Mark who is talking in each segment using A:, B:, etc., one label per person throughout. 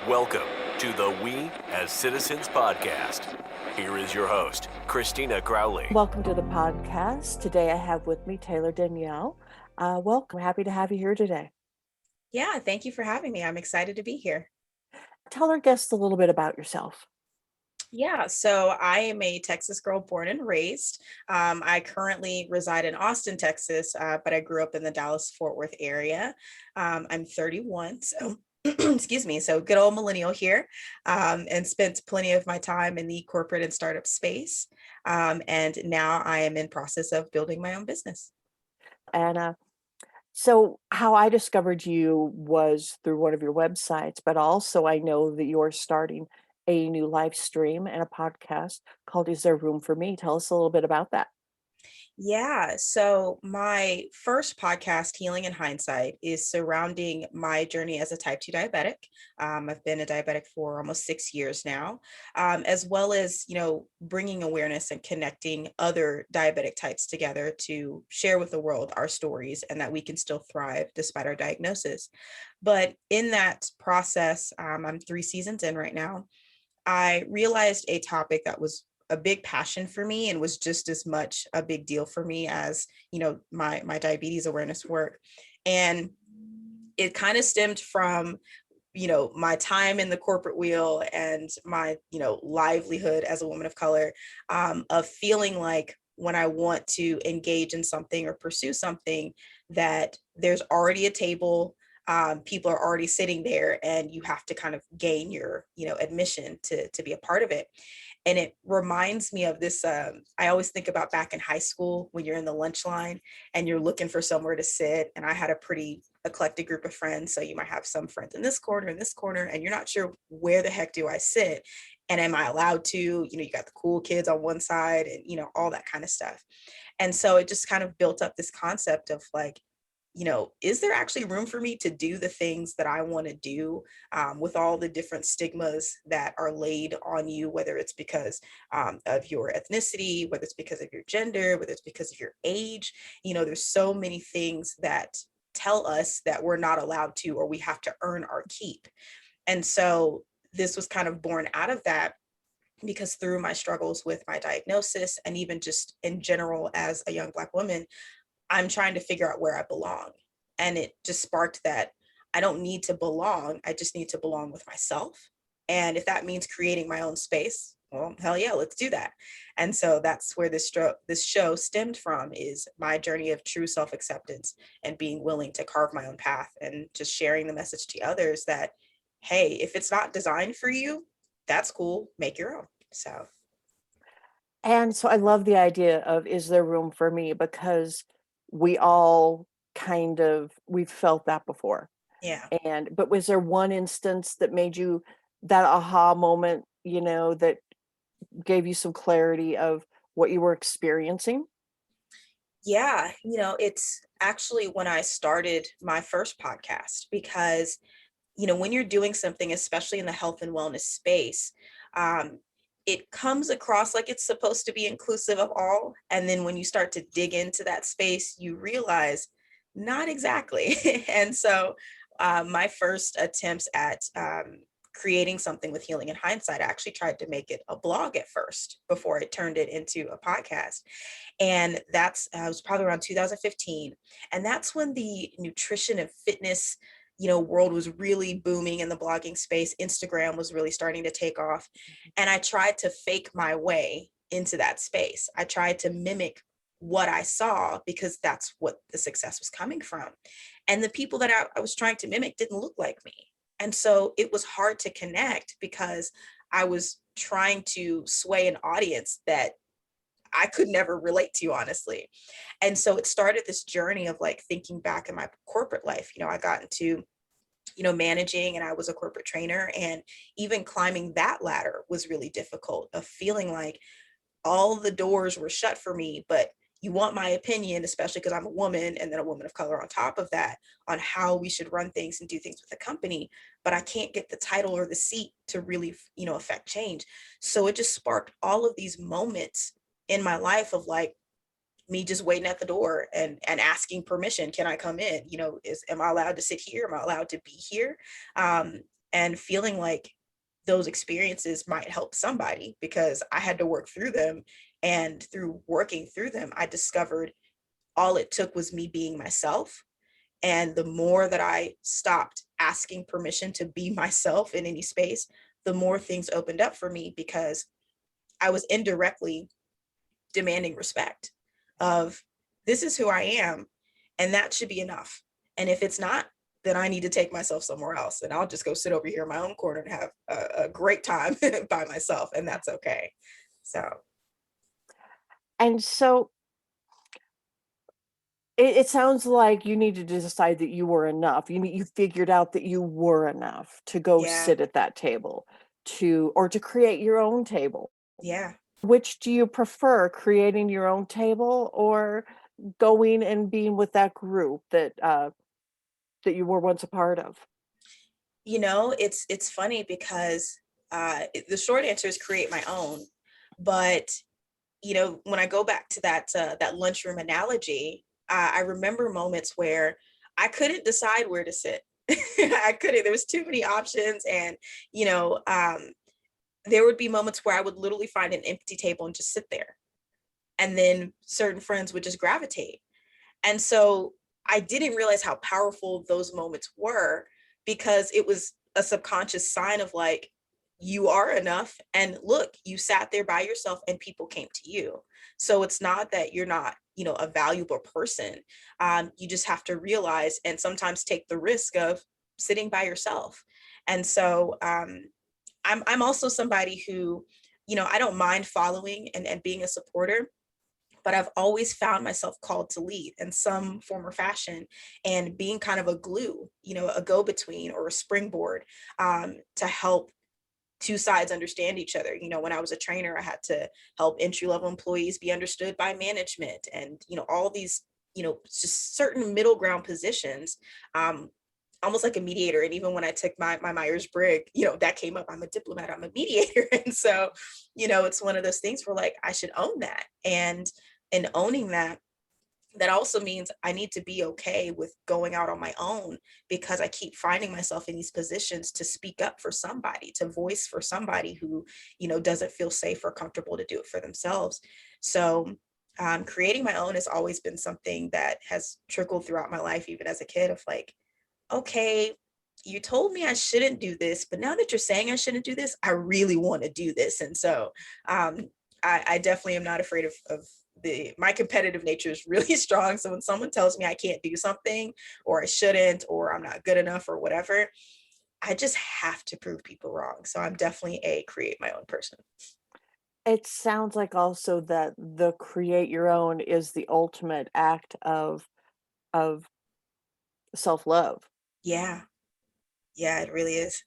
A: Welcome to the We as Citizens podcast. Here is your host, Christina Crowley.
B: Welcome to the podcast. Today I have with me Taylor Daniele. Welcome. Happy to have you here today.
C: Yeah, thank you for having me. I'm excited to be here.
B: Tell our guests a little bit about yourself.
C: Yeah, so I am a Texas girl born and raised. I currently reside in Austin, Texas, but I grew up in the Dallas-Fort Worth area. I'm 31, so excuse me, so good old millennial here, and spent plenty of my time in the corporate and startup space. And now I am in process of building my own business.
B: And so how I discovered you was through one of your websites, but also I know that you're starting a new live stream and a podcast called Is There Room for Me? Tell us a little bit about that.
C: Yeah. So my first podcast, Healing in Hindsight, is surrounding my journey as a type 2 diabetic. I've been a diabetic for almost 6 years now, as well as, bringing awareness and connecting other diabetic types together to share with the world our stories and that we can still thrive despite our diagnosis. But in that process, I'm 3 seasons in right now. I realized a topic that was a big passion for me and was just as much a big deal for me as, my diabetes awareness work. And it kind of stemmed from, my time in the corporate wheel and my, livelihood as a woman of color, of feeling like when I want to engage in something or pursue something, that there's already a table. People are already sitting there and you have to kind of gain your, admission to be a part of it. And it reminds me of this. I always think about back in high school when you're in the lunch line and you're looking for somewhere to sit. And I had a pretty eclectic group of friends. So you might have some friends in this corner, and you're not sure where the heck do I sit? And am I allowed to? You got the cool kids on one side and, all that kind of stuff. And so it just kind of built up this concept of like, is there actually room for me to do the things that I want to do, with all the different stigmas that are laid on you, whether it's because of your ethnicity, whether it's because of your gender, whether it's because of your age. There's so many things that tell us that we're not allowed to, or we have to earn our keep. And so this was kind of born out of that, because through my struggles with my diagnosis and even just in general as a young Black woman, I'm trying to figure out where I belong. And it just sparked that I don't need to belong. I just need to belong with myself. And if that means creating my own space, well, hell yeah, let's do that. And so that's where this show stemmed from, is my journey of true self-acceptance and being willing to carve my own path and just sharing the message to others that, hey, if it's not designed for you, that's cool. Make your own.
B: And so I love the idea of is there room for me, because we all we've felt that before.
C: Yeah.
B: But was there one instance that made you that aha moment, that gave you some clarity of what you were experiencing?
C: Yeah, it's actually when I started my first podcast, because, when you're doing something, especially in the health and wellness space, it comes across like it's supposed to be inclusive of all. And then when you start to dig into that space, you realize not exactly. And so my first attempts at creating something with Healing in Hindsight, I actually tried to make it a blog at first before I turned it into a podcast. And that's was probably around 2015. And that's when the nutrition and fitness world was really booming in the blogging space. Instagram was really starting to take off. And I tried to fake my way into that space. I tried to mimic what I saw because that's what the success was coming from. And the people that I was trying to mimic didn't look like me. And so it was hard to connect because I was trying to sway an audience that I could never relate to, honestly. And so it started this journey of like thinking back in my corporate life. I got into, managing, and I was a corporate trainer, and even climbing that ladder was really difficult, of feeling like all the doors were shut for me, but you want my opinion, especially because I'm a woman and then a woman of color on top of that, on how we should run things and do things with the company. But I can't get the title or the seat to really, affect change. So it just sparked all of these moments in my life of like me just waiting at the door and asking permission. Can I come in? Am I allowed to sit here? Am I allowed to be here? and feeling like those experiences might help somebody because I had to work through them. And through working through them, I discovered all it took was me being myself. And the more that I stopped asking permission to be myself in any space, the more things opened up for me because I was indirectly demanding respect of this is who I am, and that should be enough. And if it's not, then I need to take myself somewhere else, and I'll just go sit over here in my own corner and have a great time by myself, and that's okay. So
B: And so it sounds like you needed to decide that you were enough. You figured out that you were enough to go
C: yeah,
B: sit at that table, to create your own table.
C: yeah.
B: Which do you prefer, creating your own table or going and being with that group that you were once a part of?
C: It's funny because the short answer is create my own. But when I go back to that lunchroom analogy, I remember moments where I couldn't decide where to sit. I couldn't. There was too many options, and you know, um, there would be moments where I would literally find an empty table and just sit there, and then certain friends would just gravitate. And so I didn't realize how powerful those moments were because it was a subconscious sign of like, you are enough. And look, you sat there by yourself and people came to you. So it's not that you're not, a valuable person. You just have to realize and sometimes take the risk of sitting by yourself. And so I'm also somebody who, I don't mind following and being a supporter, but I've always found myself called to lead in some form or fashion and being kind of a glue, a go between or a springboard to help two sides understand each other. When I was a trainer, I had to help entry level employees be understood by management and, all these, just certain middle ground positions. Almost like a mediator. And even when I took my Myers-Briggs, that came up. I'm a diplomat, I'm a mediator. And so, it's one of those things where like I should own that. And in owning that, that also means I need to be okay with going out on my own because I keep finding myself in these positions to speak up for somebody, to voice for somebody who, doesn't feel safe or comfortable to do it for themselves. So creating my own has always been something that has trickled throughout my life, even as a kid, of like, okay, you told me I shouldn't do this, but now that you're saying I shouldn't do this, I really want to do this. And so I definitely am not afraid of my competitive nature is really strong. So when someone tells me I can't do something or I shouldn't, or I'm not good enough or whatever, I just have to prove people wrong. So I'm definitely a create my own person.
B: It sounds like also that the create your own is the ultimate act of self-love.
C: Yeah. Yeah, it really is.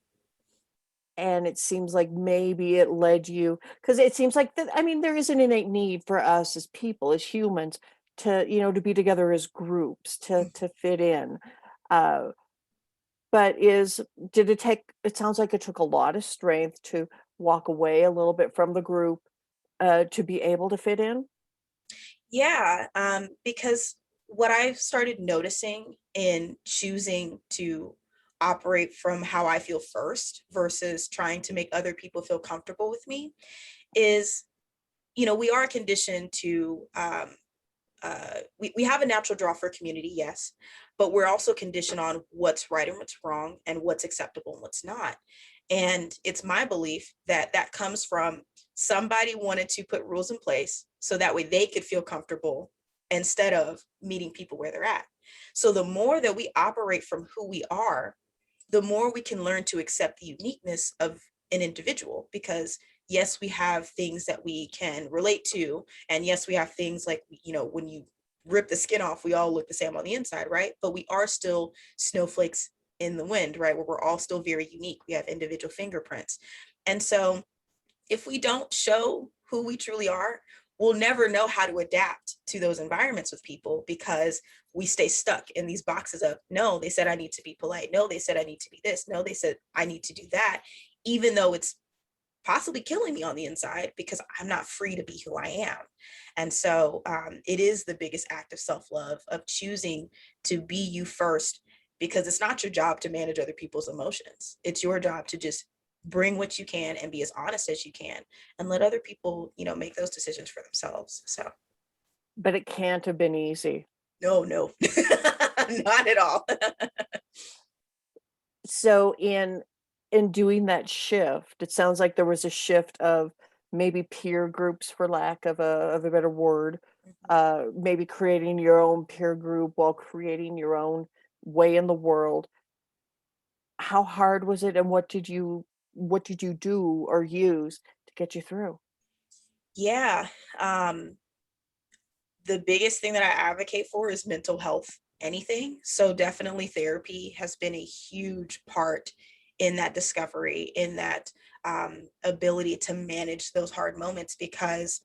B: And it seems like maybe it led you, because it seems like that, I mean, there is an innate need for us as people, as humans, to be together as groups, to fit in. Uh, but did it take, it sounds like it took a lot of strength to walk away a little bit from the group, to be able to fit in?
C: Yeah, because what I've started noticing in choosing to operate from how I feel first versus trying to make other people feel comfortable with me is, we are conditioned to, we have a natural draw for community, yes, but we're also conditioned on what's right and what's wrong and what's acceptable and what's not. And it's my belief that that comes from somebody wanted to put rules in place so that way they could feel comfortable instead of meeting people where they're at. So the more that we operate from who we are, the more we can learn to accept the uniqueness of an individual. Because yes, we have things that we can relate to, and yes, we have things like, when you rip the skin off, we all look the same on the inside, right? But we are still snowflakes in the wind, right? Where we're all still very unique. We have individual fingerprints. And so if we don't show who we truly are, we'll never know how to adapt to those environments with people because we stay stuck in these boxes of, no, they said I need to be polite. No, they said I need to be this. No, they said I need to do that, even though it's possibly killing me on the inside because I'm not free to be who I am. And so it is the biggest act of self-love, of choosing to be you first, because it's not your job to manage other people's emotions. It's your job to just bring what you can and be as honest as you can, and let other people, make those decisions for themselves. So
B: But it can't have been easy.
C: no, not at all.
B: So in doing that shift, it sounds like there was a shift of maybe peer groups, for lack of a better word, maybe creating your own peer group while creating your own way in the world. How hard was it, and what did you do or use to get you through?
C: Yeah. The biggest thing that I advocate for is mental health, anything. So definitely therapy has been a huge part in that discovery, in that ability to manage those hard moments, because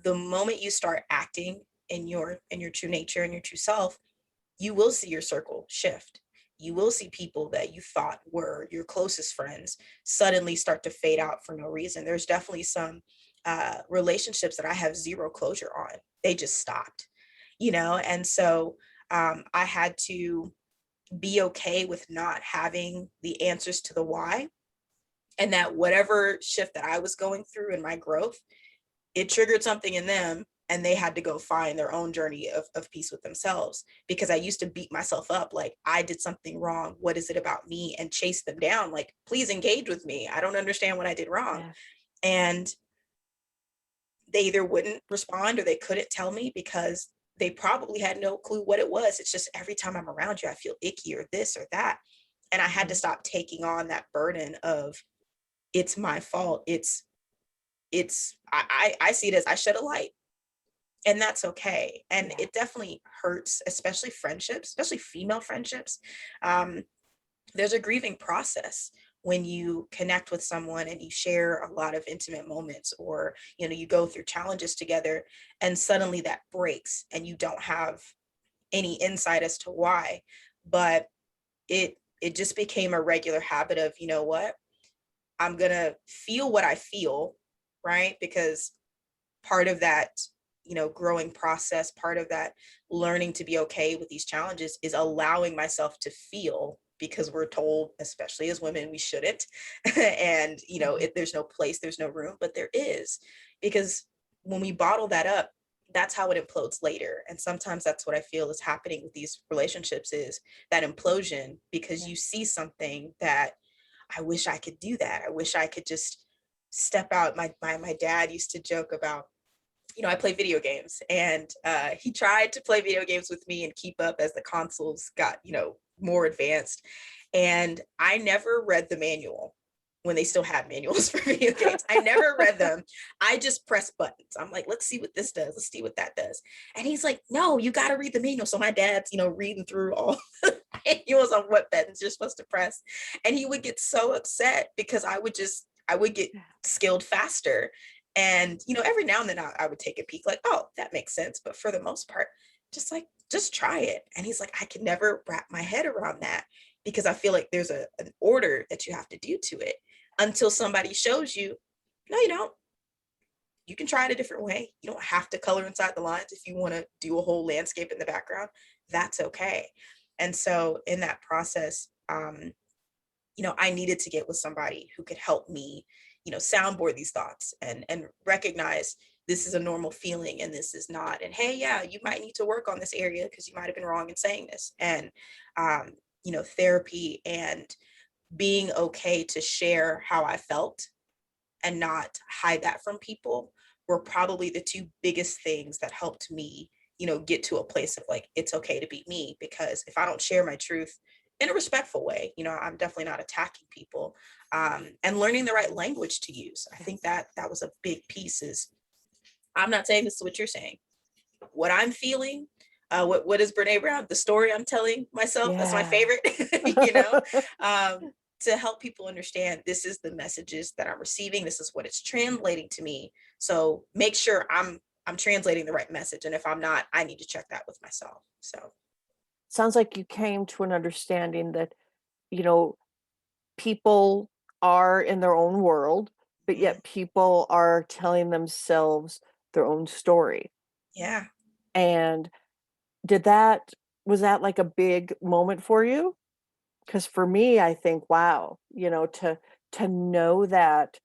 C: the moment you start acting in your true nature and your true self, you will see your circle shift. You will see people that you thought were your closest friends suddenly start to fade out for no reason. There's definitely some relationships that I have zero closure on. They just stopped, and so I had to be okay with not having the answers to the why, and that whatever shift that I was going through in my growth, it triggered something in them, and they had to go find their own journey of peace with themselves, because I used to beat myself up like I did something wrong, what is it about me, and chase them down like, please engage with me, I don't understand what I did wrong.
B: Yeah.
C: And they either wouldn't respond or they couldn't tell me because they probably had no clue what it was. It's just every time I'm around you I feel icky or this or that, and I had to
B: Mhm.
C: stop taking on that burden of, it's my fault. I see it as I shed a light, and that's okay. And
B: Yeah.
C: it definitely hurts, especially friendships, especially female friendships. Um, there's a grieving process when you connect with someone and you share a lot of intimate moments, or you go through challenges together, and suddenly that breaks and you don't have any insight as to why. But it just became a regular habit of, you know what, I'm gonna feel what I feel, right? Because part of that, growing process, part of that learning to be okay with these challenges is allowing myself to feel, because we're told, especially as women, we shouldn't. And,
B: Mhm.
C: there's no place, there's no room, but there is, because when we bottle that up, that's how it implodes later. And sometimes that's what I feel is happening with these relationships, is that implosion, because
B: Yeah.
C: you see something that, I wish I could do that. I wish I could just step out. My dad used to joke about, I play video games, and he tried to play video games with me and keep up as the consoles got, more advanced. And I never read the manual when they still had manuals for video games. I never read them. I just press buttons. I'm like, let's see what this does. Let's see what that does. And he's like, no, you got to read the manual. So my dad's, reading through all the manuals on what buttons you're supposed to press. And he would get so upset because I would get
B: Yeah.
C: skilled faster. And, every now and then I would take a peek like, oh, that makes sense. But for the most part, just try it. And he's like, I can never wrap my head around that, because I feel like there's an order that you have to do to it, until somebody shows you, no, you don't. You can try it a different way. You don't have to color inside the lines if you want to do a whole landscape in the background. That's okay. And so in that process, I needed to get with somebody who could help me, soundboard these thoughts and recognize this is a normal feeling and this is not. And hey, yeah, you might need to work on this area because you might have been wrong in saying this. And therapy and being okay to share how I felt and not hide that from people were probably the two biggest things that helped me, get to a place of like, it's okay to be me. Because if I don't share my truth in a respectful way, I'm definitely not attacking people, and learning the right language to use. I think that was a big piece. Is I'm not saying this is what you're saying. What I'm feeling, what is Brene Brown? The story I'm telling myself. That's my
B: Yeah.
C: favorite. you know, um, to help people understand this is the messages that I'm receiving. This is what it's translating to me. So make sure I'm translating the right message. And if I'm not, I need to check that with myself. So
B: Sounds like you came to an understanding that, you know, people are in their own world, but
C: mm,
B: yet people are telling themselves their own story.
C: yeah.
B: And did that Was that like a big moment for you? Because for me, I think, wow, to know that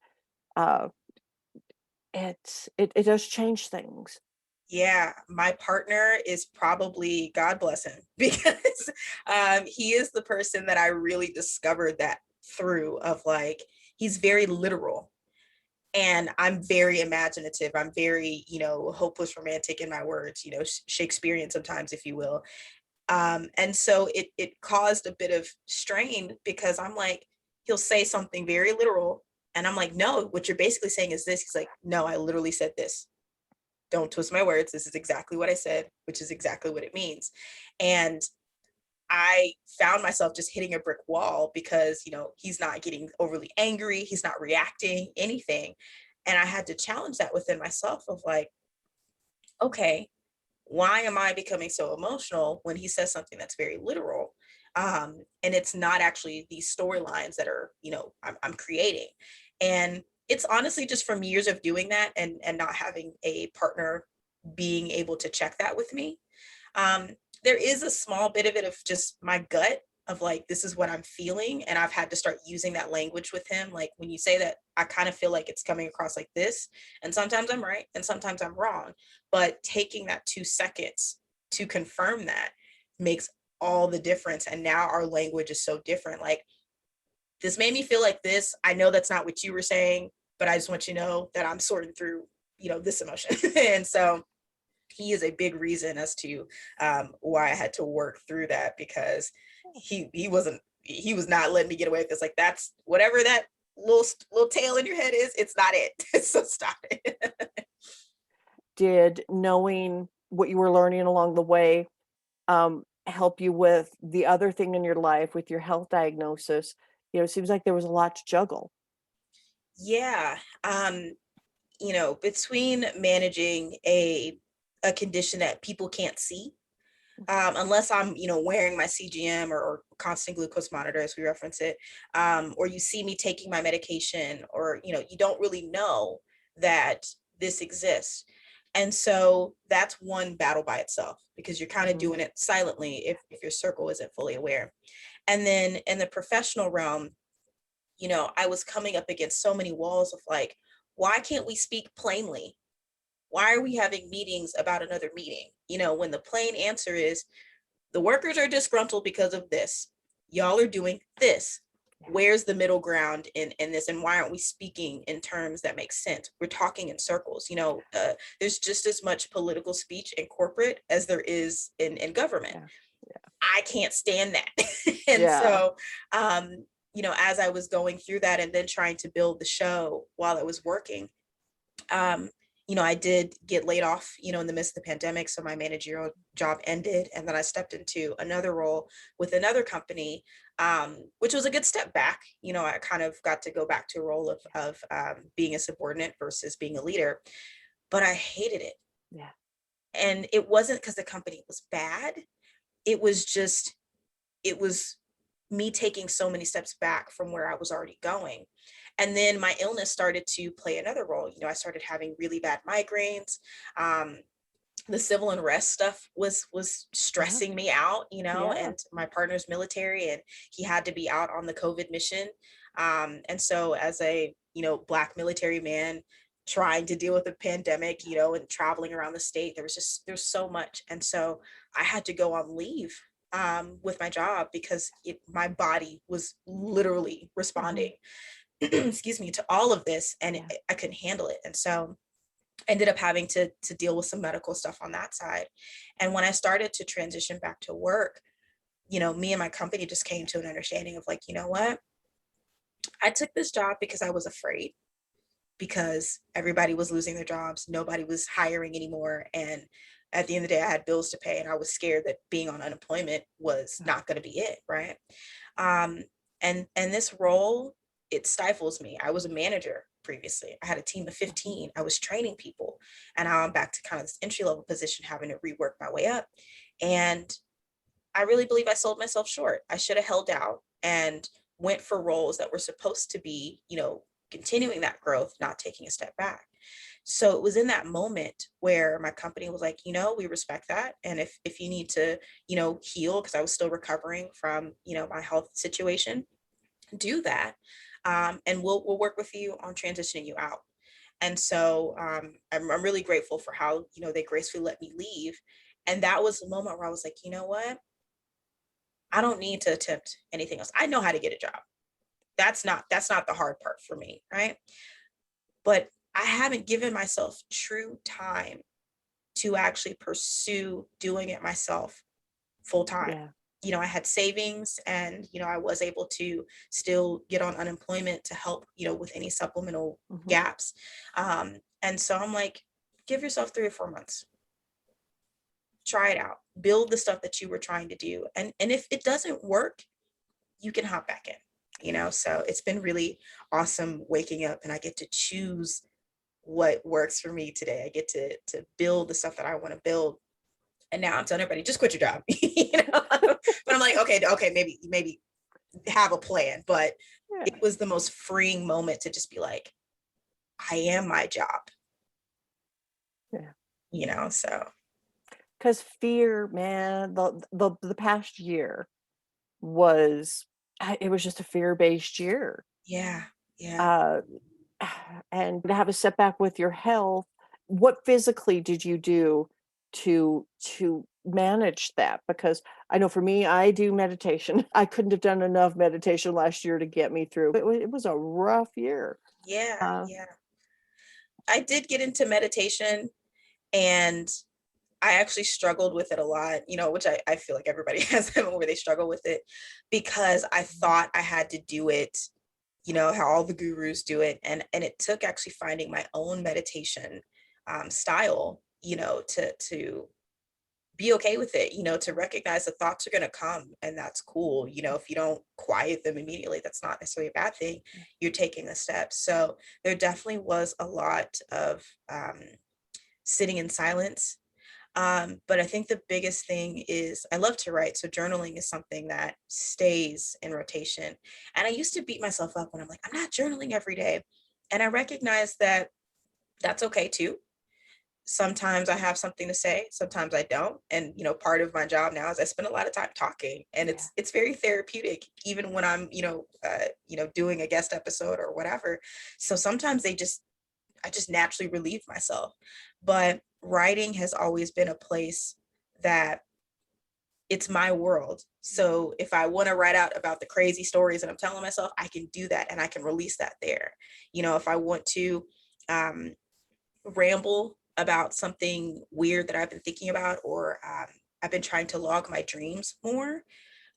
B: uh, it does change things.
C: Yeah, my partner is probably, God bless him, because he is the person that I really discovered that through, of like, he's very literal. And I'm very imaginative. I'm very, hopeless romantic in my words, Shakespearean sometimes, if you will. And so it caused a bit of strain, because I'm like, he'll say something very literal. And I'm like, no, what you're basically saying is this. He's like, no, I literally said this. Don't twist my words. This is exactly what I said, which is exactly what it means. And I found myself just hitting a brick wall, because, he's not getting overly angry. He's not reacting anything. And I had to challenge that within myself of like, okay, why am I becoming so emotional when he says something that's very literal? And it's not actually these storylines that are, I'm creating. And it's honestly just from years of doing that, and not having a partner being able to check that with me. Um, there is a small bit of it of just my gut of like, this is what I'm feeling. And I've had to start using that language with him. Like, when you say that, I kind of feel like it's coming across like this. And sometimes I'm right and sometimes I'm wrong. But taking that 2 seconds to confirm that makes all the difference. And now our language is so different. Like, this made me feel like this. I know that's not what you were saying, but I just want you to know that I'm sorting through, this emotion. And so he is a big reason as to why I had to work through that, because he was not letting me get away with this. Like, that's whatever that little tail in your head is, it's not it. So stop it.
B: Did knowing what you were learning along the way help you with the other thing in your life, with your health diagnosis? It seems like there was a lot to juggle.
C: Yeah. Between managing a condition that people can't see, unless I'm, wearing my CGM, or constant glucose monitor, as we reference it, or you see me taking my medication, or, you don't really know that this exists. And so that's one battle by itself, because you're kind of
B: Mhm.
C: doing it silently if your circle isn't fully aware. And then in the professional realm, I was coming up against so many walls of like, why can't we speak plainly? Why are we having meetings about another meeting? When the plain answer is, the workers are disgruntled because of this. Y'all are doing this. Where's the middle ground in this? And why aren't we speaking in terms that make sense? We're talking in circles. There's just as much political speech in corporate as there is in government.
B: Yeah.
C: I can't stand that. And
B: Yeah.
C: so, as I was going through that and then trying to build the show while I was working, um, I did get laid off, in the midst of the pandemic. So my managerial job ended, and then I stepped into another role with another company, which was a good step back. I kind of got to go back to a role of being a subordinate versus being a leader, but I hated it.
B: Yeah.
C: And it wasn't because the company was bad. It was just, it was me taking so many steps back from where I was already going. And then my illness started to play another role. I started having really bad migraines. Um, the civil unrest stuff was
B: Yeah.
C: stressing me out,
B: Yeah.
C: and my partner's military, and he had to be out on the COVID mission. And so as a, Black military man trying to deal with the pandemic, and traveling around the state, there's so much. And so I had to go on leave with my job, because my body was literally responding, excuse me, to all of this, and
B: Yeah.
C: I couldn't handle it. And so I ended up having to deal with some medical stuff on that side. And when I started to transition back to work, me and my company just came to an understanding of like, you know what? I took this job because I was afraid, because everybody was losing their jobs. Nobody was hiring anymore. And at the end of the day, I had bills to pay, and I was scared that being on unemployment was not going to be it. Right. Um, and this role, it stifles me. I was a manager previously. I had a team of 15. I was training people, and now I'm back to kind of this entry level position, having to rework my way up. And I really believe I sold myself short. I should have held out and went for roles that were supposed to be, continuing that growth, not taking a step back. So it was in that moment where my company was like, we respect that. And if you need to, heal, because I was still recovering from, my health situation, do that. And we'll work with you on transitioning you out. And so I'm really grateful for how, they gracefully let me leave. And that was the moment where I was like, you know what? I don't need to attempt anything else. I know how to get a job. That's not the hard part for me, right? But I haven't given myself true time to actually pursue doing it myself full time.
B: Yeah.
C: I had savings, and, I was able to still get on unemployment to help, with any supplemental
B: Mhm.
C: gaps. And so I'm like, give yourself 3 or 4 months, try it out, build the stuff that you were trying to do. And if it doesn't work, you can hop back in. So it's been really awesome waking up, and I get to choose what works for me today. I get to build the stuff that I want to build. And now I'm telling everybody, just quit your job. But I'm like, okay, maybe have a plan. But
B: Yeah.
C: it was the most freeing moment to just be like, I am my job.
B: Yeah.
C: So.
B: Because fear, man, the past year was, it was just a fear-based year.
C: Yeah.
B: Uh, and to have a setback with your health, what physically did you do to manage that? Because I know for me, I do meditation. I couldn't have done enough meditation last year to get me through. It was a rough year.
C: Yeah.
B: Uh,
C: Yeah. I did get into meditation, and I actually struggled with it a lot, which I feel like everybody has where they struggle with it, because I thought I had to do it, how all the gurus do it. And it took actually finding my own meditation style, to be okay with it, to recognize the thoughts are going to come, and that's cool. If you don't quiet them immediately, that's not necessarily a bad thing. You're taking the steps. So there definitely was a lot of sitting in silence. But I think the biggest thing is I love to write. So journaling is something that stays in rotation. And I used to beat myself up when I'm like, I'm not journaling every day. And I recognize that that's okay too. Sometimes I have something to say, sometimes I don't. And, part of my job now is I spend a lot of time talking, and it's very therapeutic, even when I'm, doing a guest episode or whatever. So sometimes I just naturally relieve myself. But writing has always been a place that it's my world. So if I want to write out about the crazy stories that I'm telling myself, I can do that, and I can release that there. If I want to ramble about something weird that I've been thinking about, or I've been trying to log my dreams more.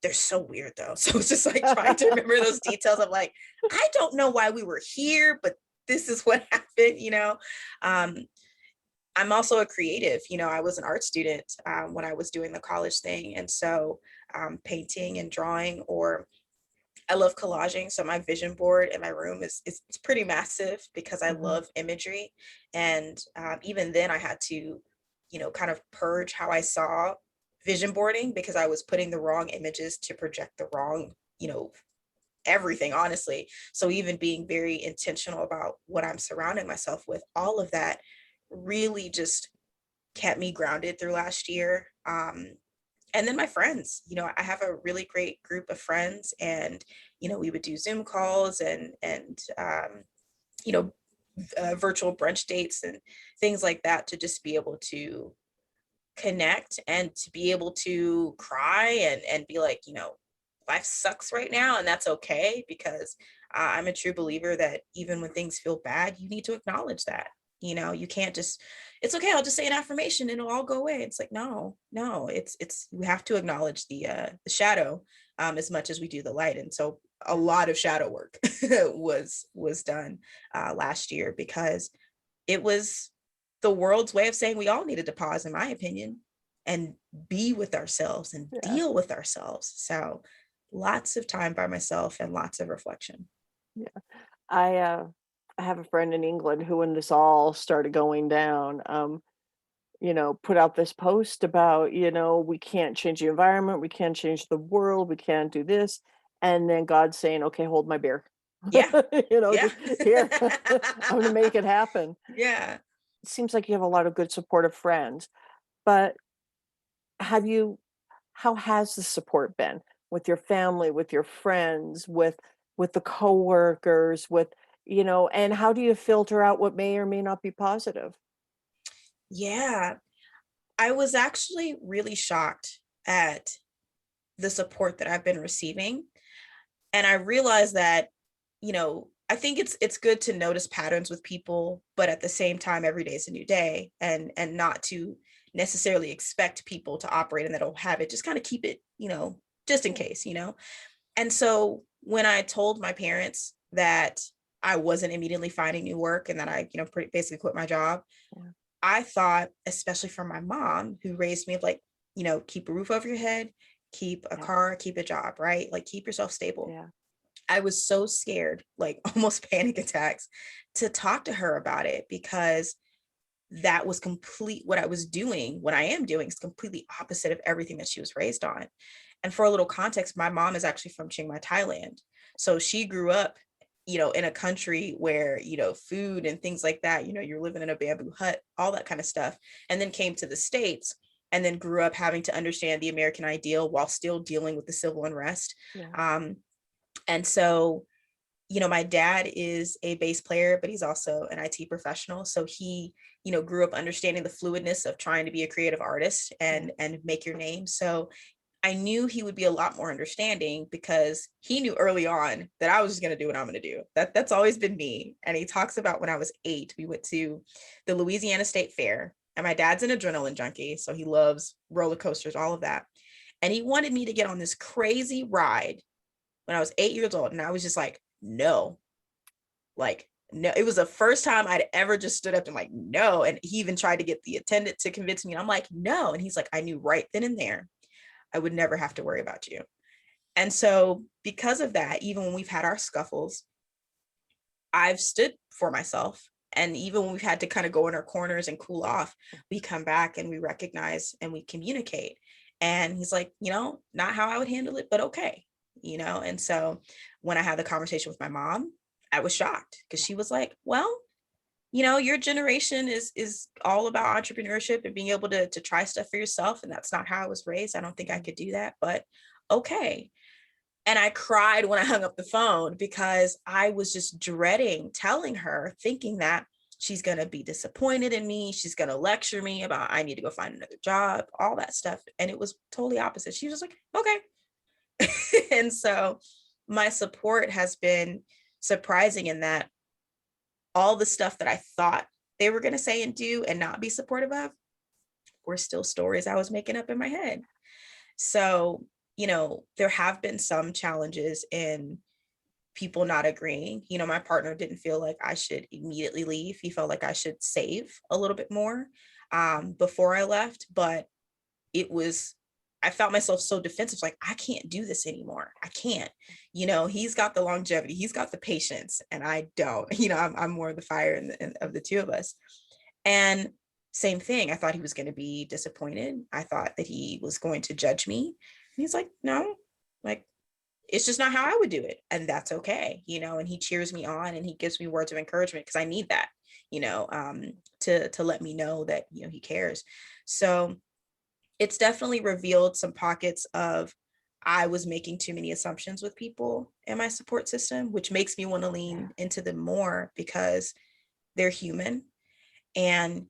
C: They're so weird though. So it's just like trying to remember those details of like, I don't know why we were here, but this is what happened. I'm also a creative. I was an art student when I was doing the college thing. And so painting and drawing, or I love collaging. So my vision board in my room is it's pretty massive, because I love imagery. And even then I had to, kind of purge how I saw vision boarding, because I was putting the wrong images to project the wrong, everything, honestly. So even being very intentional about what I'm surrounding myself with, all of that really just kept me grounded through last year. And then my friends, I have a really great group of friends, and, we would do Zoom calls you know, virtual brunch dates and things like that, to just be able to connect and to be able to cry and be like, life sucks right now, and that's okay, because I'm a true believer that even when things feel bad, you need to acknowledge that. You can't just, it's okay, I'll just say an affirmation and it'll all go away. It's like, no, it's we have to acknowledge the shadow as much as we do the light. And so a lot of shadow work was done last year, because it was the world's way of saying we all needed to pause, in my opinion, and be with ourselves and deal with ourselves. So lots of time by myself and lots of reflection.
B: Yeah. I have a friend in England who, when this all started going down, put out this post about, we can't change the environment, we can't change the world, we can't do this. And then God saying, okay, hold my beer.
C: Yeah. Yeah.
B: Just here, I'm going to make it happen.
C: Yeah.
B: it seems like you have a lot of good supportive friends, but have you how has the support been with your family, with your friends, with the coworkers, with and how do you filter out what may or may not be positive?
C: Yeah, I was actually really shocked at the support that I've been receiving. And I realized that, I think it's good to notice patterns with people, but at the same time, every day is a new day, and not to necessarily expect people to operate in that old habit. Just kind of keep it, just in case. And so when I told my parents that I wasn't immediately finding new work and that I, basically quit my job,
B: Yeah.
C: I thought, especially from my mom, who raised me like, keep a roof over your head, keep a
B: Yeah.
C: car, keep a job, right? Like keep yourself stable.
B: Yeah.
C: I was so scared, like almost panic attacks, to talk to her about it, because that was what I was doing, what I am doing is completely opposite of everything that she was raised on. And for a little context, my mom is actually from Chiang Mai, Thailand. So she grew up, in a country where, food and things like that, you're living in a bamboo hut, all that kind of stuff. And then came to the States and then grew up having to understand the American ideal while still dealing with the civil unrest.
B: Yeah.
C: And so, my dad is a bass player, but he's also an IT professional. So he, grew up understanding the fluidness of trying to be a creative artist and make your name. So I knew he would be a lot more understanding, because he knew early on that I was just going to do what I'm going to do. That's always been me. And he talks about when I was 8, we went to the Louisiana State Fair, and my dad's an adrenaline junkie. So he loves roller coasters, all of that. And he wanted me to get on this crazy ride when I was 8 years old. And I was just like, no, no. It was the first time I'd ever just stood up and like, no. And he even tried to get the attendant to convince me. And I'm like, no. And he's like, I knew right then and there I would never have to worry about you. And so because of that, even when we've had our scuffles, I've stood for myself. And even when we've had to kind of go in our corners and cool off, we come back and we recognize and we communicate. And he's like, not how I would handle it, but okay. And so when I had the conversation with my mom, I was shocked, because she was like, well, your generation is all about entrepreneurship and being able to try stuff for yourself. And that's not how I was raised. I don't think I could do that, but okay. And I cried when I hung up the phone, because I was just dreading telling her, thinking that she's going to be disappointed in me. She's going to lecture me about, I need to go find another job, all that stuff. And it was totally opposite. She was like, okay. And so my support has been surprising in that all the stuff that I thought they were going to say and do and not be supportive of were still stories I was making up in my head. So, there have been some challenges in people not agreeing. My partner didn't feel like I should immediately leave. He felt like I should save a little bit more before I left. But I felt myself so defensive, like, I can't do this anymore. I can't. He's got the longevity, he's got the patience, and I don't. I'm more of the fire of the two of us. And same thing, I thought he was going to be disappointed. I thought that he was going to judge me. And he's like, no, like, it's just not how I would do it. And that's okay. And he cheers me on and he gives me words of encouragement, because I need that, to let me know that, he cares. So it's definitely revealed some pockets of, I was making too many assumptions with people in my support system, which makes me want to lean into them more, because they're human. And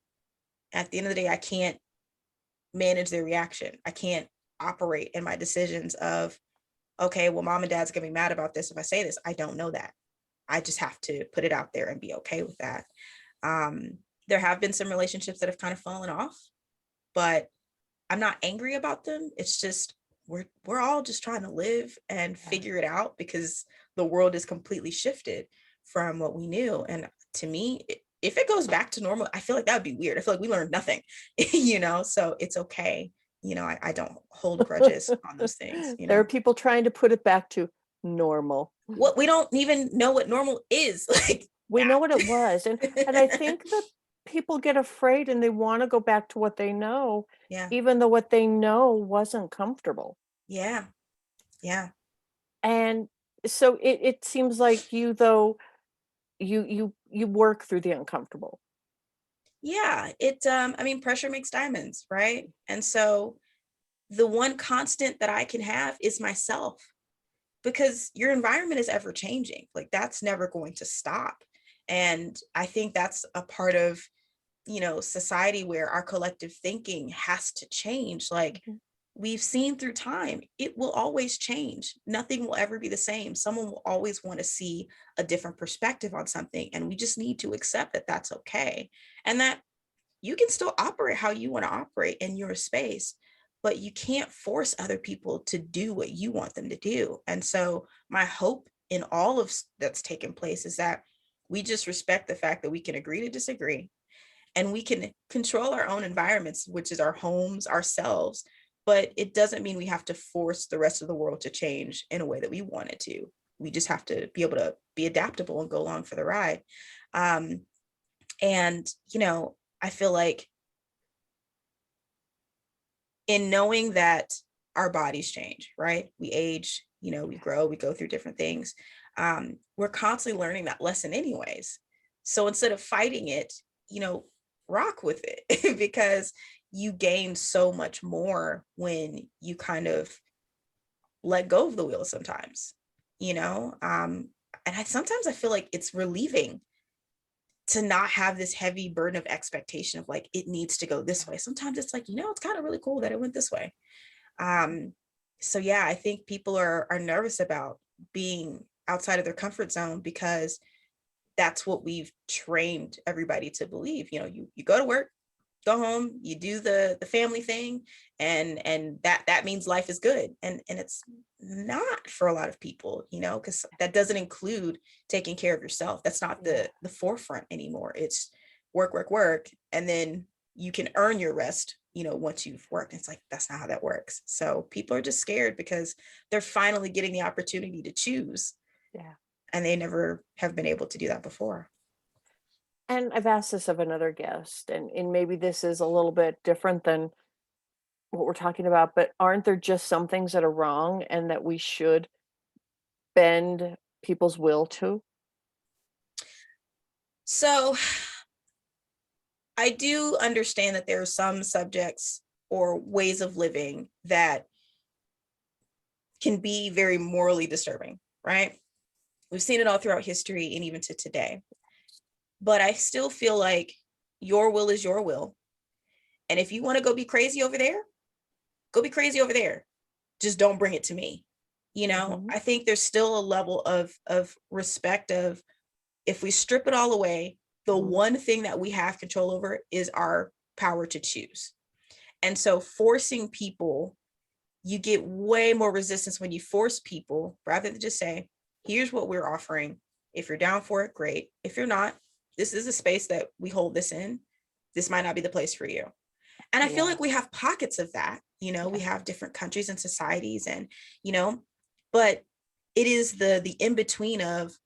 C: at the end of the day, I can't manage their reaction. I can't operate in my decisions of, okay, well, mom and dad's gonna be mad about this if I say this. I don't know that. I just have to put it out there and be okay with that. There have been some relationships that have kind of fallen off, but I'm not angry about them. It's just, we're all just trying to live and figure it out, because the world is completely shifted from what we knew. And to me, if it goes back to normal, I feel like that would be weird. I feel like we learned nothing, so it's okay. I don't hold grudges on those things.
B: There are people trying to put it back to normal.
C: What, we don't even know what normal is. Like,
B: we know what it was. And I think that people get afraid and they want to go back to what they know, even though what they know wasn't comfortable.
C: Yeah.
B: And so it seems like you, though, you work through the uncomfortable.
C: Yeah, I mean, pressure makes diamonds, right? And so the one constant that I can have is myself, because your environment is ever changing. Like, that's never going to stop. And I think that's a part of, society, where our collective thinking has to change. Like,
B: Mhm.
C: we've seen through time, it will always change. Nothing will ever be the same. Someone will always want to see a different perspective on something. And we just need to accept that that's okay. And that you can still operate how you want to operate in your space, but you can't force other people to do what you want them to do. And so my hope in all of that's taken place is that we just respect the fact that we can agree to disagree, and we can control our own environments, which is our homes, ourselves. But it doesn't mean we have to force the rest of the world to change in a way that we want it to. We just have to be able to be adaptable and go along for the ride. Um, and, I feel like in knowing that our bodies change, right? We age, we grow, we go through different things. We're constantly learning that lesson anyways. So instead of fighting it, rock with it because you gain so much more when you kind of let go of the wheel sometimes, and sometimes I feel like it's relieving to not have this heavy burden of expectation of like, it needs to go this way. Sometimes it's like, it's kind of really cool that it went this way. Um, so yeah, I think people are nervous about being outside of their comfort zone because that's what we've trained everybody to believe. You go to work, go home, you do the family thing, and that means life is good. And it's not for a lot of people, because that doesn't include taking care of yourself. That's not the forefront anymore. It's work, work, work, and then you can earn your rest, once you've worked. It's like, that's not how that works. So people are just scared because they're finally getting the opportunity to choose.
B: Yeah.
C: And they never have been able to do that before.
B: And I've asked this of another guest, and maybe this is a little bit different than what we're talking about, but aren't there just some things that are wrong and that we should bend people's will to?
C: So I do understand that there are some subjects or ways of living that can be very morally disturbing, right? We've seen it all throughout history and even to today. But I still feel like your will is your will. And if you want to go be crazy over there, go be crazy over there. Just don't bring it to me.
B: Mhm.
C: I think there's still a level of respect of, if we strip it all away, the
B: Mhm.
C: one thing that we have control over is our power to choose. And so forcing people, you get way more resistance when you force people rather than just say, here's what we're offering. If you're down for it, great. If you're not, this is a space that we hold this in. This might not be the place for you. And I feel
B: Yeah.
C: like we have pockets of that, we
B: Yeah.
C: have different countries and societies, and, but it is the in between of,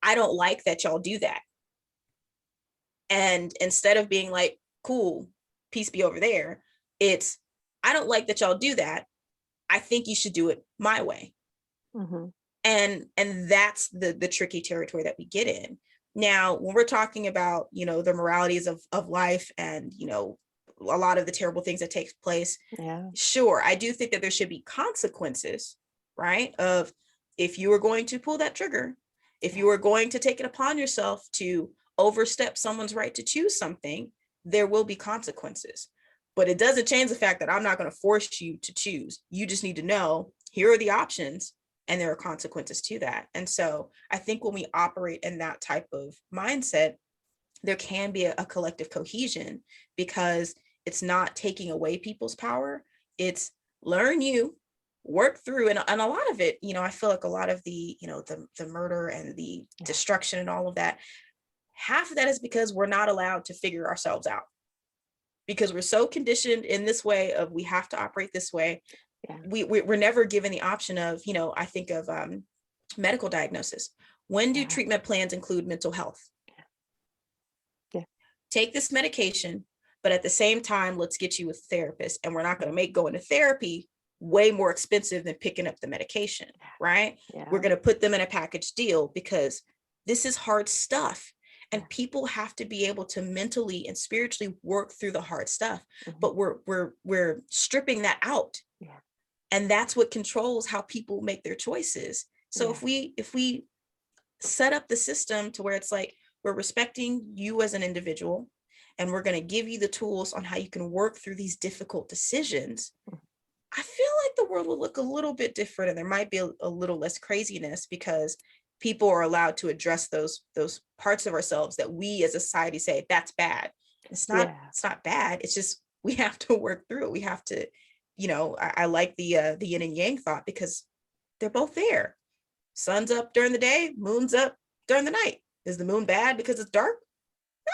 C: I don't like that y'all do that. And instead of being like, cool, peace be over there, it's, I don't like that y'all do that. I think you should do it my way.
B: Mhm.
C: And that's the tricky territory that we get in. Now, when we're talking about, the moralities of life and, a lot of the terrible things that take place,
B: Yeah.
C: sure, I do think that there should be consequences, right? Of, if you are going to pull that trigger, if you are going to take it upon yourself to overstep someone's right to choose something, there will be consequences. But it doesn't change the fact that I'm not going to force you to choose. You just need to know, here are the options, and there are consequences to that. And so I think when we operate in that type of mindset, there can be a collective cohesion, because it's not taking away people's power. It's learn, you work through, and a lot of it, I feel like a lot of the, the murder and the destruction and all of that, half of that is because we're not allowed to figure ourselves out, because we're so conditioned in this way of, we have to operate this way.
B: Yeah.
C: We're never given the option of, I think of medical diagnosis. When do
B: Yeah.
C: treatment plans include mental health?
B: Yeah.
C: Take this medication, but at the same time, let's get you a therapist. And we're not going to make going to therapy way more expensive than picking up the medication, right?
B: Yeah.
C: We're going to put them in a package deal, because this is hard stuff. And people have to be able to mentally and spiritually work through the hard stuff. But we're stripping that out.
B: Yeah.
C: And that's what controls how people make their choices. So if we set up the system to where it's like, we're respecting you as an individual, and we're going to give you the tools on how you can work through these difficult decisions, I feel like the world will look a little bit different, and there might be a little less craziness, because people are allowed to address those parts of ourselves that we as a society say that's bad. It's not bad. It's just, we have to work through it. We have to, I like the yin and yang thought, because they're both there. Sun's up during the day, moon's up during the night. Is the moon bad because it's dark?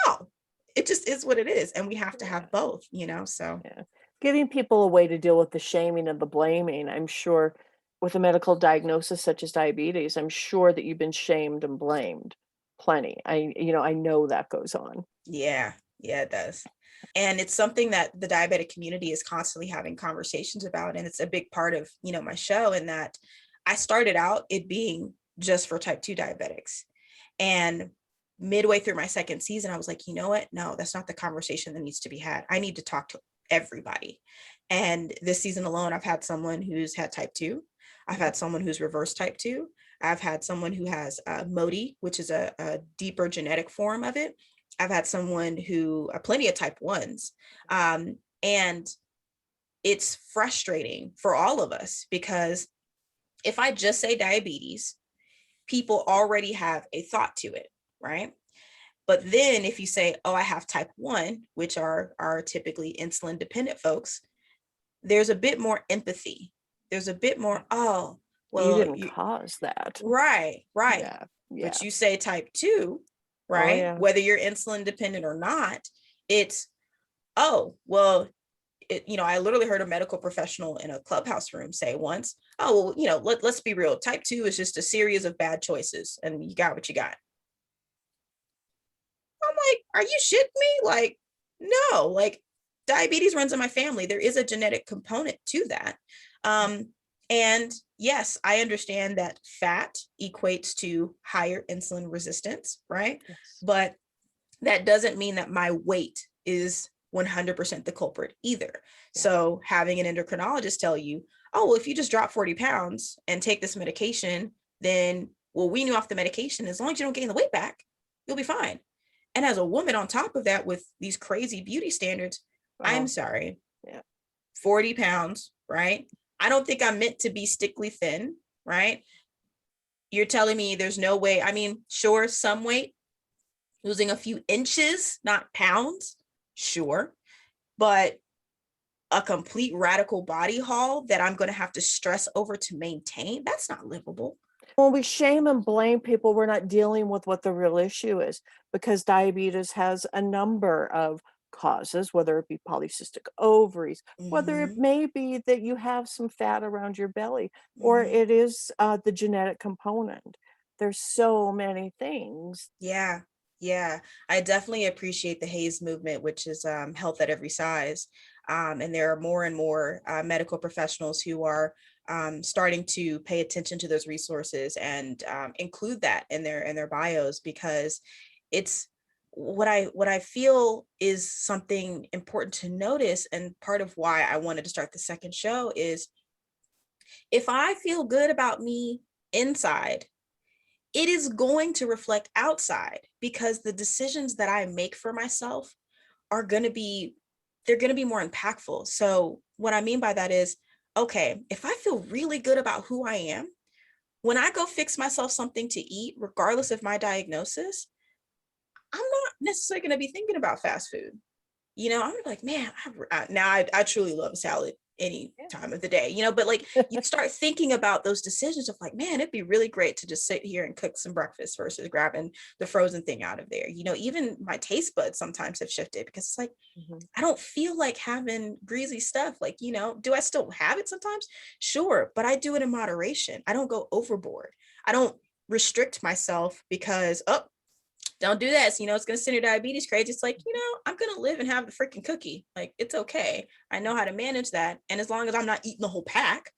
C: No, it just is what it is. And we have to have both, so.
B: Yeah. Giving people a way to deal with the shaming and the blaming. I'm sure with a medical diagnosis such as diabetes, I'm sure that you've been shamed and blamed plenty. I know that goes on.
C: Yeah, it does. And it's something that the diabetic community is constantly having conversations about. And it's a big part of, my show, in that I started out it being just for type 2 diabetics. And midway through my second season, I was like, you know what? No, that's not the conversation that needs to be had. I need to talk to everybody. And this season alone, I've had someone who's had type 2. I've had someone who's reverse type 2. I've had someone who has MODY, which is a deeper genetic form of it. I've had someone who, plenty of type 1s. And it's frustrating for all of us, because if I just say diabetes, people already have a thought to it, right? But then if you say, oh, I have type 1, which are typically insulin dependent folks, there's a bit more empathy. There's a bit more, oh, well,
B: you didn't cause that.
C: Right.
B: Yeah.
C: But you say type 2, right? Whether you're insulin dependent or not, it's, oh, well, I literally heard a medical professional in a clubhouse room say once, oh, well, let's be real. Type 2 is just a series of bad choices, and you got what you got. I'm like, are you shitting me? Like, no, like, diabetes runs in my family. There is a genetic component to that. And yes, I understand that fat equates to higher insulin resistance, right?
B: Yes.
C: But that doesn't mean that my weight is 100% the culprit either. Yeah. So having an endocrinologist tell you, oh, well, if you just drop 40 pounds and take this medication, then we'll wean you off the medication. As long as you don't gain the weight back, you'll be fine. And as a woman on top of that, with these crazy beauty standards, I'm sorry, 40 pounds, right? I don't think I'm meant to be stickly thin, right? You're telling me there's no way. I mean, sure, some weight, losing a few inches, not pounds, sure. But a complete radical body haul that I'm going to have to stress over to maintain, that's not livable.
B: When we shame and blame people, we're not dealing with what the real issue is, because diabetes has a number of causes, whether it be polycystic ovaries, whether it may be that you have some fat around your belly, or it is the genetic component. There's so many things.
C: Yeah. I definitely appreciate the HAES movement, which is health at every size. And there are more and more medical professionals who are starting to pay attention to those resources and include that in their bios, because it's what I feel is something important to notice. And part of why I wanted to start the second show is, if I feel good about me inside, it is going to reflect outside, because the decisions that I make for myself are going to be more impactful. So what I mean by that is, okay, if I feel really good about who I am, when I go fix myself something to eat, regardless of my diagnosis, I'm not necessarily going to be thinking about fast food. I'm gonna be like, man, I truly love a salad any time of the day, but like, you start thinking about those decisions of like, man, it'd be really great to just sit here and cook some breakfast versus grabbing the frozen thing out of there. Even my taste buds sometimes have shifted, because it's like, I don't feel like having greasy stuff. Like, do I still have it sometimes? Sure. But I do it in moderation. I don't go overboard. I don't restrict myself because, don't do that. So, it's going to send your diabetes crazy. It's like, I'm going to live and have the freaking cookie. Like, it's okay. I know how to manage that. And as long as I'm not eating the whole pack,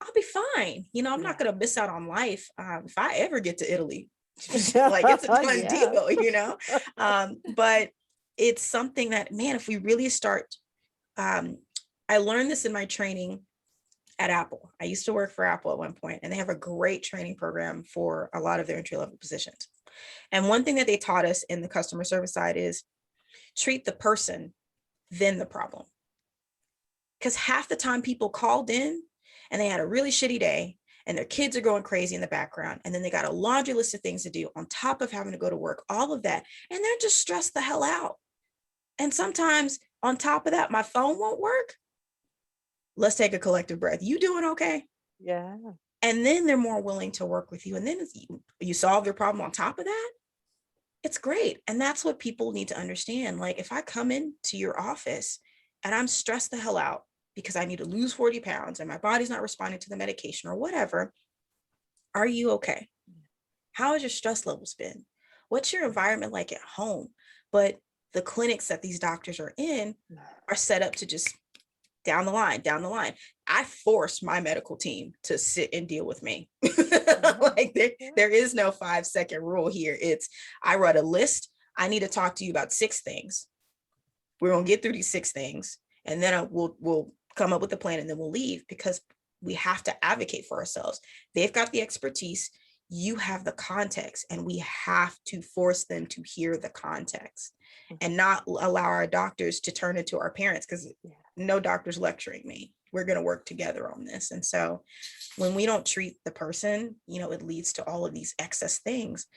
C: I'll be fine. I'm not going to miss out on life. If I ever get to Italy, Like it's a done
B: Yeah.
C: deal, you know? But it's something that, man, if we really start, I learned this in my training at Apple. I used to work for Apple at one point, and they have a great training program for a lot of their entry-level positions. And one thing that they taught us in the customer service side is treat the person, then the problem. Because half the time people called in and they had a really shitty day and their kids are going crazy in the background. And then they got a laundry list of things to do on top of having to go to work, all of that. And they're just stressed the hell out. And sometimes on top of that, my phone won't work. Let's take a collective breath. You doing okay?
B: Yeah.
C: And then they're more willing to work with you. And then you solve their problem on top of that. It's great. And that's what people need to understand. Like if I come into your office and I'm stressed the hell out because I need to lose 40 pounds and my body's not responding to the medication or whatever, are you okay? How has your stress levels been? What's your environment like at home? But the clinics that these doctors are in are set up to just down the line. I force my medical team to sit and deal with me. Like there is no 5-second rule here. It's, I wrote a list. I need to talk to you about 6 things. We're going to get through these 6 things. And then we'll come up with a plan and then we'll leave, because we have to advocate for ourselves. They've got the expertise. You have the context, and we have to force them to hear the context and not allow our doctors to turn into our parents, because no doctor's lecturing me. We're going to work together on this. And so when we don't treat the person, it leads to all of these excess things.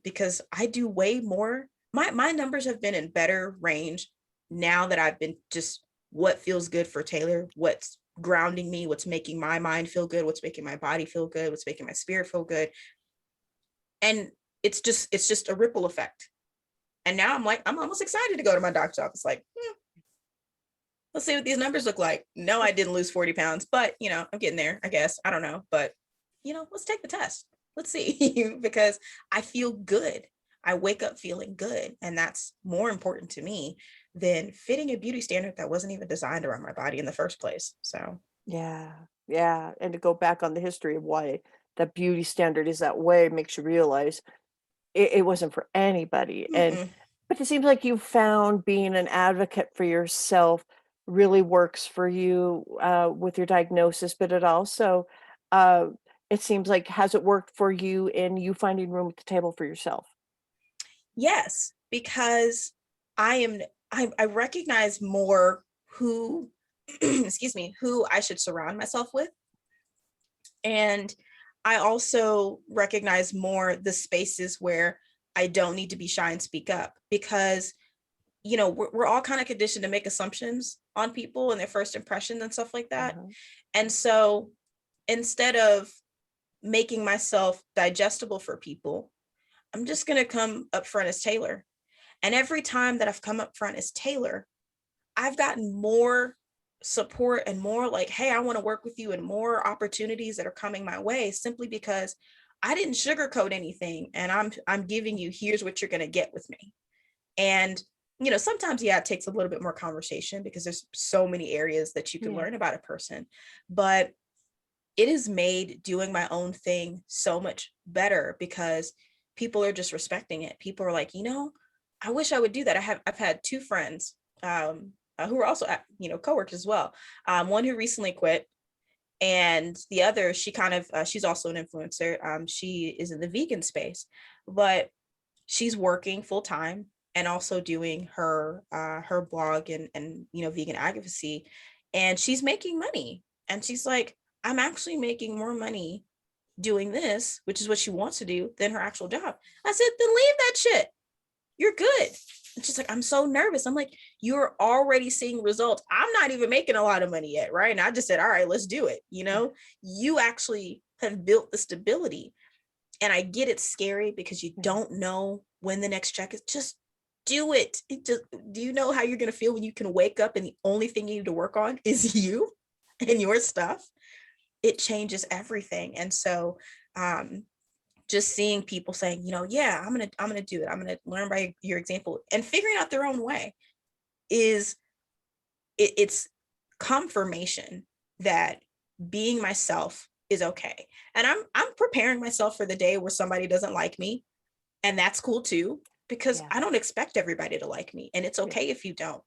C: Because I do way more. My numbers have been in better range now that I've been just what feels good for Taylor, what's grounding me, what's making my mind feel good, what's making my body feel good, what's making my spirit feel good. And it's just a ripple effect. And now I'm almost excited to go to my doctor's office. Like, let's see what these numbers look like. No, I didn't lose 40 pounds, but I'm getting there, I guess. I don't know, but let's take the test. Let's see, because I feel good. I wake up feeling good. And that's more important to me than fitting a beauty standard that wasn't even designed around my body in the first place. So
B: Yeah. And to go back on the history of why the beauty standard is that way makes you realize it wasn't for anybody. But it seems like you found being an advocate for yourself really works for you with your diagnosis, but it also, uh, it seems like, has it worked for you in you finding room at the table for yourself?
C: Yes, because I recognize more who, excuse me, who I should surround myself with. And I also recognize more the spaces where I don't need to be shy and speak up, because, we're all kind of conditioned to make assumptions on people and their first impressions and stuff like that. And so instead of making myself digestible for people, I'm just going to come up front as Taylor. And every time that I've come up front as Taylor, I've gotten more support and more like, hey, I want to work with you, and more opportunities that are coming my way, simply because I didn't sugarcoat anything. And I'm giving you, here's what you're going to get with me. And, sometimes, it takes a little bit more conversation, because there's so many areas that you can learn about a person, but it has made doing my own thing so much better, because people are just respecting it. People are like, I wish I would do that. I've had 2 friends who are also, coworkers as well. One who recently quit, and the other, she kind of, she's also an influencer. She is in the vegan space, but she's working full time and also doing her blog and vegan advocacy, and she's making money. And she's like, I'm actually making more money doing this, which is what she wants to do, than her actual job. I said, then leave that shit. You're good. And she's like, I'm so nervous. I'm like, you're already seeing results. I'm not even making a lot of money yet, right? And I just said, all right, let's do it. You actually have built the stability. And I get it's scary, because you don't know when the next check is. Just do it. Do you know how you're going to feel when you can wake up and the only thing you need to work on is you and your stuff? It changes everything. And so just seeing people saying, yeah, I'm gonna do it. I'm gonna learn by your example, and figuring out their own way, it's confirmation that being myself is okay. And I'm preparing myself for the day where somebody doesn't like me. And that's cool too, because
B: Yeah.
C: I don't expect everybody to like me. And it's okay if you don't.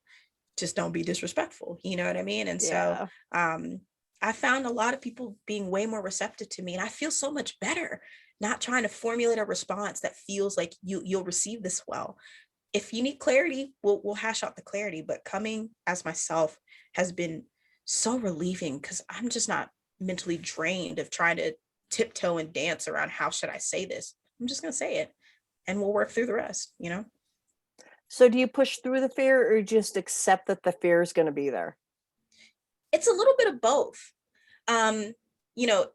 C: Just don't be disrespectful. You know what I mean? And so
B: Yeah.
C: I found a lot of people being way more receptive to me. And I feel so much better not trying to formulate a response that feels like you'll receive this well. If you need clarity, we'll hash out the clarity. But coming as myself has been so relieving, because I'm just not mentally drained of trying to tiptoe and dance around how should I say this. I'm just gonna say it, and we'll work through the rest, you know?
B: So do you push through the fear or just accept that the fear is going to be there?
C: It's a little bit of both. Um,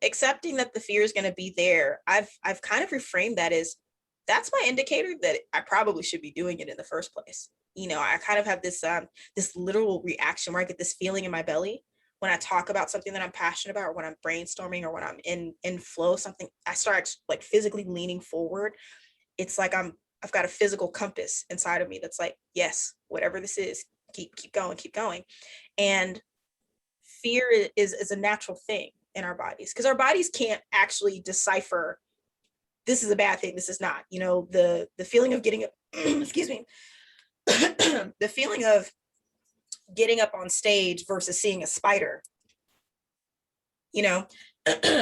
C: Accepting that the fear is going to be there, I've kind of reframed that as that's my indicator that I probably should be doing it in the first place. I kind of have this literal reaction where I get this feeling in my belly when I talk about something that I'm passionate about, or when I'm brainstorming, or when I'm in flow, something I start like physically leaning forward. It's like I've got a physical compass inside of me that's like, yes, whatever this is, keep going, keep going. And fear is a natural thing in our bodies, because our bodies can't actually decipher this is a bad thing, this is not. The feeling of getting excuse me, the feeling of getting up on stage versus seeing a spider, you know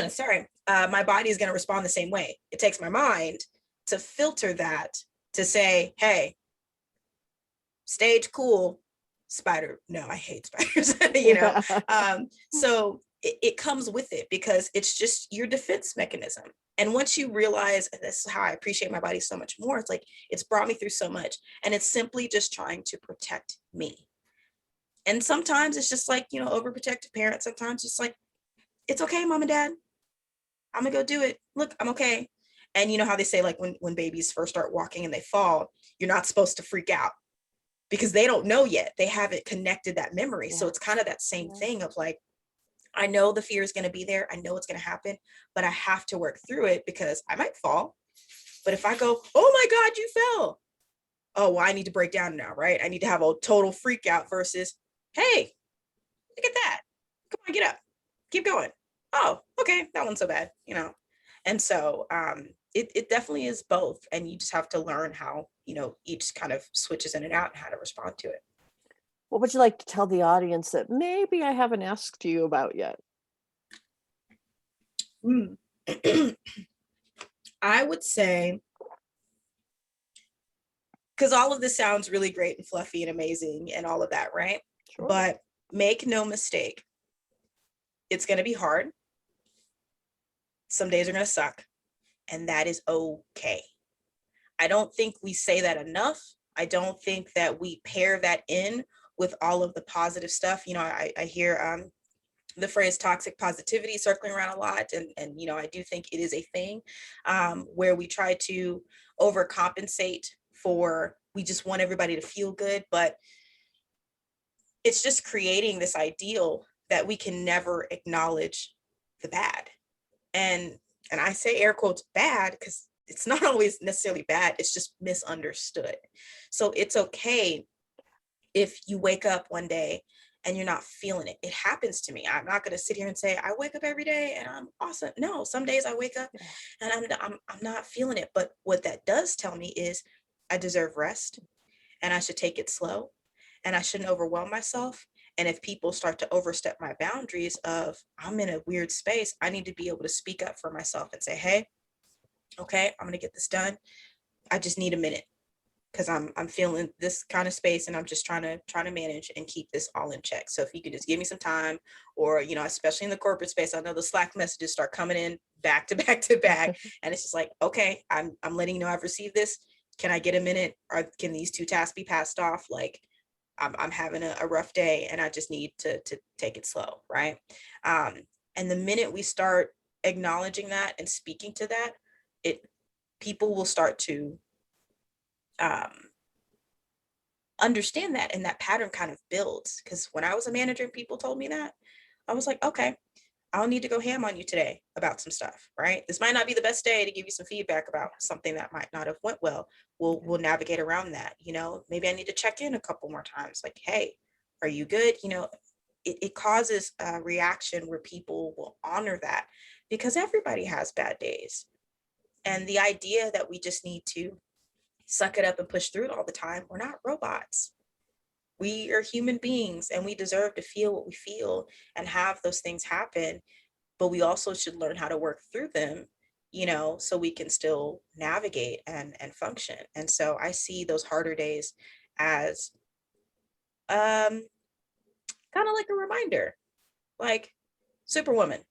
C: sorry, my body is going to respond the same way. It takes my mind to filter that, to say, hey, stage cool, spider no, I hate spiders.
B: Yeah.
C: So it comes with it, because it's just your defense mechanism. And once you realize, and this is how I appreciate my body so much more, it's like it's brought me through so much, and it's simply just trying to protect me. And sometimes it's just like, overprotective parents. Sometimes it's like, it's okay, mom and dad, I'm gonna go do it, look, I'm okay. And you know how they say, like, when babies first start walking and they fall, you're not supposed to freak out, because they don't know yet. They haven't connected that memory.
B: Yeah.
C: So it's kind of that same
B: Yeah.
C: thing of like, I know the fear is going to be there. I know it's going to happen, but I have to work through it, because I might fall. But if I go, oh my God, you fell. Oh, well, I need to break down now, right? I need to have a total freak out versus, hey, look at that. Come on, get up. Keep going. Oh, okay. That one's so bad. And so it definitely is both. And you just have to learn how, each kind of switches in and out, and how to respond to it.
B: What would you like to tell the audience that maybe I haven't asked you about yet?
C: I would say, because all of this sounds really great and fluffy and amazing and all of that, right?
B: Sure.
C: But make no mistake, it's going to be hard. Some days are going to suck, and that is okay. I don't think we say that enough. I don't think that we pair that in with all of the positive stuff. I hear the phrase toxic positivity circling around a lot. And I do think it is a thing where we try to overcompensate for, we just want everybody to feel good, but it's just creating this ideal that we can never acknowledge the bad. And I say air quotes bad, because it's not always necessarily bad. It's just misunderstood. So it's okay if you wake up one day and you're not feeling it. It happens to me. I'm not going to sit here and say I wake up every day and I'm awesome. No, some days I wake up and I'm not feeling it. But what that does tell me is I deserve rest, and I should take it slow, and I shouldn't overwhelm myself. And if people start to overstep my boundaries of I'm in a weird space, I need to be able to speak up for myself and say, hey, okay, I'm going to get this done. I just need a minute, because I'm feeling this kind of space, and I'm just trying to manage and keep this all in check. So if you could just give me some time, or especially in the corporate space, I know the Slack messages start coming in back to back to back, and it's just like, okay, I'm letting you know I've received this. Can I get a minute, or can these 2 tasks be passed off? Like, I'm having a rough day, and I just need to take it slow, right? And the minute we start acknowledging that and speaking to that, people will start to understand that, and that pattern kind of builds. Because when I was a manager and people told me that, I was like, okay, I'll need to go ham on you today about some stuff, right? This might not be the best day to give you some feedback about something that might not have went well. We'll navigate around that. Maybe I need to check in a couple more times, like, hey, are you good? It causes a reaction where people will honor that, because everybody has bad days. And the idea that we just need to suck it up and push through it all the time, we're not robots. We are human beings and we deserve to feel what we feel and have those things happen. But we also should learn how to work through them, so we can still navigate and function. And so I see those harder days as kind of like a reminder, like Superwoman.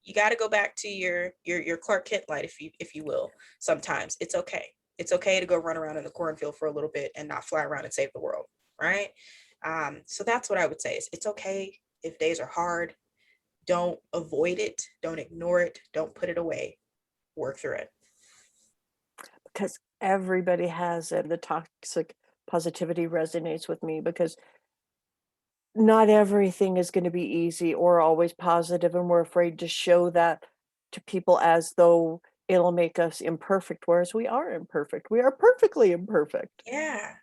C: You got to go back to your Clark Kent light, if you will. Sometimes it's okay. It's okay to go run around in the cornfield for a little bit and not fly around and save the world, right? So that's what I would say is it's okay if days are hard. Don't avoid it. Don't ignore it. Don't put it away. Work through it.
B: Because everybody has it. The toxic positivity resonates with me because not everything is going to be easy or always positive, and we're afraid to show that to people as though it'll make us imperfect, whereas we are imperfect. We are perfectly imperfect.
C: Yeah,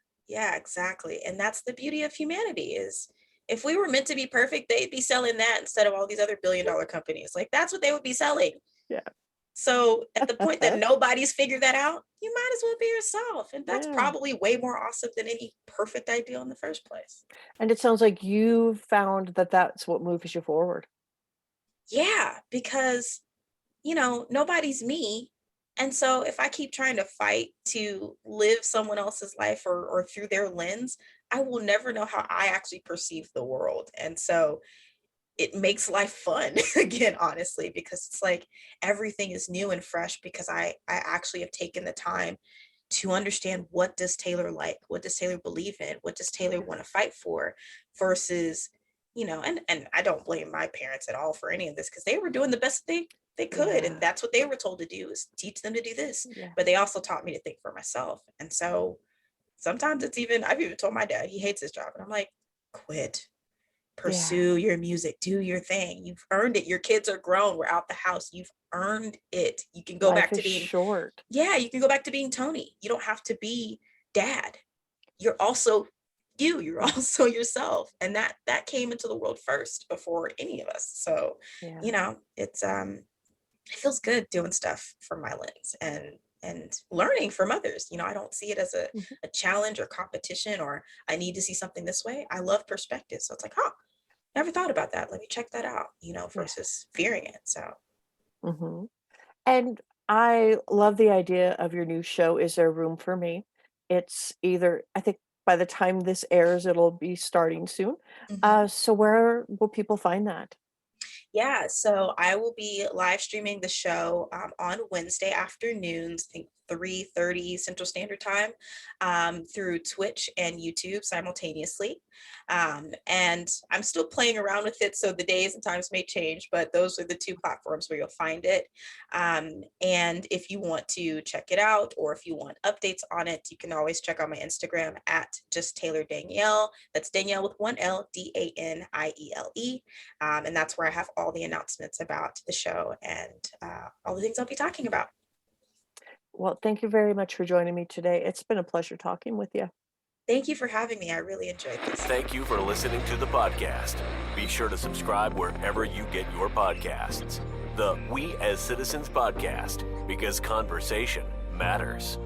C: exactly. And that's the beauty of humanity is if we were meant to be perfect, they'd be selling that instead of all these other billion-dollar companies. Like that's what they would be selling.
B: Yeah.
C: So at the point that nobody's figured that out, you might as well be yourself. And that's
B: Yeah.
C: probably way more awesome than any perfect ideal in the first place.
B: And it sounds like you found that that's what moves you forward.
C: Yeah, because, nobody's me. And so if I keep trying to fight to live someone else's life or through their lens, I will never know how I actually perceive the world. And so it makes life fun again, honestly, because it's like everything is new and fresh because I actually have taken the time to understand what does Taylor like, what does Taylor believe in, what does Taylor want to fight for versus, and I don't blame my parents at all for any of this because they were doing the best they could.
B: Yeah.
C: And that's what they were told to do is teach them to do this.
B: Yeah.
C: But they also taught me to think for myself. And so sometimes I've even told my dad, he hates his job. And I'm like, quit. Pursue your music, do your thing. You've earned it. Your kids are grown. We're out the house. You've earned it. You can go back to being
B: short.
C: Yeah, you can go back to being Tony. You don't have to be dad. You're also you're also yourself. And that came into the world first before any of us. So, it's it feels good doing stuff from my lens and learning from others. I don't see it as a challenge or competition or I need to see something this way. I love perspective. So it's like, never thought about that. Let me check that out, versus fearing it. So.
B: Mm-hmm. And I love the idea of your new show, Is There Room for Me? It's either, I think by the time this airs, it'll be starting soon. So where will people find that?
C: Yeah, so I will be live streaming the show on Wednesday afternoons, I think 3:30 Central Standard Time, through Twitch and YouTube simultaneously. And I'm still playing around with it, so the days and times may change, but those are the two platforms where you'll find it. And if you want to check it out, or if you want updates on it, you can always check out my Instagram at just Taylor Daniele. That's Danielle with one L, Daniele. And that's where I have all the announcements about the show and all the things I'll be talking about.
B: Well, thank you very much for joining me today. It's been a pleasure talking with you.
C: Thank you for having me. I really enjoyed this.
A: Thank you for listening to the podcast. Be sure to subscribe wherever you get your podcasts. The We as Citizens podcast, because conversation matters.